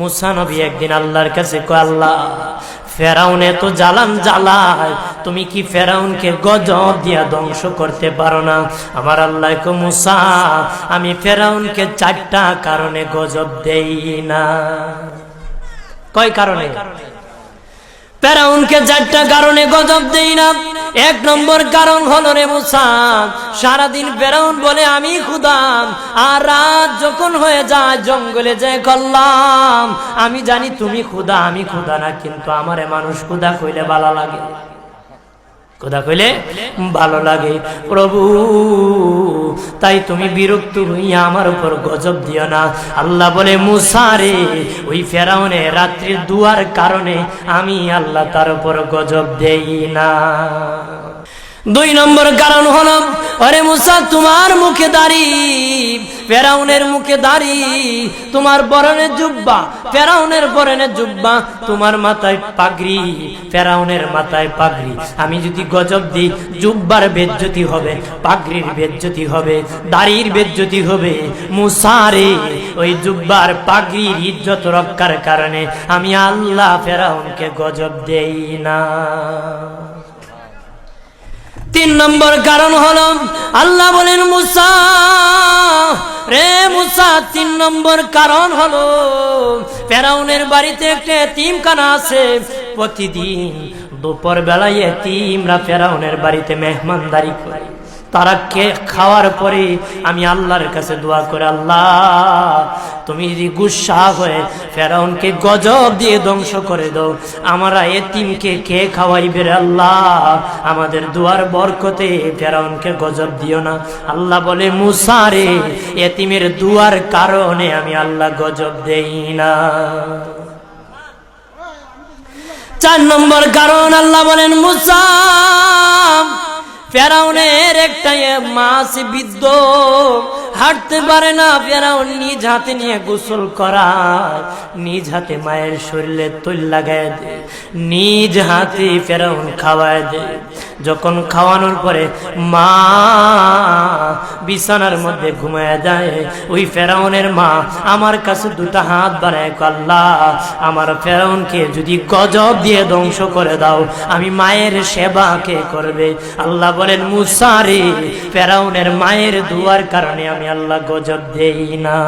মুসা নবী একদিন আল্লাহর কাছে কয়, আল্লাহ ফেরাউন এত জ্বালান জ্বালায়, তুমি কি ফেরাউনকে গজব দিয়া ধ্বংস করতে পারো না? আমার আল্লাহ কয়, মুসা আমি ফেরাউনকে 4টা কারণে গজব দেই না। কয় কারণে? ফেরাউনকে 4টা কারণে গজব দেই না। 1 নম্বর কারণ হলো রে মুসা, সারাদিন ফেরাউন বলে আমি খোদা, আর রাত যখন হয়ে যায় জঙ্গলে যায় করলাম আমি জানি তুমি খোদা, আমি খোদা না, কিন্তু আমারে মানুষ খোদা কইলে ভালো লাগে, খোদা কইলে ভালো লাগে। প্রভু তাই তুমি বিরক্ত হইয়া আমার উপর গজব দিও না। আল্লাহ বলে, মুসা রে ওই ফেরাউনের রাত্রির দুয়ার কারণে আমি আল্লাহ তার উপর গজব দেই না। 2 নম্বর কারণ হলো, আরে মুসা তোমার মুখে দাড়ি, ফেরাউনের মুখে দাড়ি, তোমার পরনে জুব্বা, ফেরাউনের পরনে জুব্বা, তোমার মাথায় পাগড়ি, ফেরাউনের মাথায় পাগড়ি। আমি যদি গজব দিই জুব্বার বেজ্জতি হবে, পাগড়ির বেজ্জতি হবে, দাড়ির বেজ্জতি হবে। মুসা রে ওই জুব্বার পাগড়ির ইজ্জত রক্ষার কারণে আমি আল্লাহ ফেরাউনকে গজব দেই না। 3 নম্বর কারণ হলো, আল্লাহ বলেন মুসা রে মুসা 3 নম্বর কারণ হলো, ফেরাউনের বাড়িতে একটা এতিমখানা আছে, প্রতিদিন দুপুর বেলায় এতিমরা ফেরাউনের বাড়িতে মেহমানদারি করে। তারা খাওয়ার পরে আমি আল্লাহর কাছে দোয়া করে, আল্লাহ তুমি যদি গুসা হয়ে ফেরাউনকে গজব দিয়ে ধ্বংস করে দাও, আমরা এতিমকে কে খাওয়াইবে রে আল্লাহ, আমাদের দুয়ার বরকতে ফেরাউনকে গজব দিও না। আল্লাহ বলে, মুসা রে এতিমের দুয়ার কারণে আমি আল্লাহ গজব দেই না। 4 নম্বর কারণ, আল্লাহ বলেন, মুসা ফেরাউনের একটা মাছ বিদ্ধ, হাঁটতে পারে না, ফেরাউন নিজ হাতে নিয়ে গোসল করায়, নিজ হাতে মায়ের শরীরে তৈল লাগায় দেয়, নিজ হাতে ফেরাউন খাওয়ায় দেয়। যখন খাওয়ানোর পরে মা বিছানার মধ্যে ঘুমায় যায়, ওই ফেরাউনের মা আমার কাছে 2টা হাত বাড়ায়, আল্লাহ আমার ফেরাউনকে যদি গজব দিয়ে ধ্বংস করে দাও, আমি মায়ের সেবা কে করবে? আল্লাহ বলেন, মুসা রে ফেরাউনের মায়ের দুয়ার কারণে আমি আল্লাহ গজব দেই না।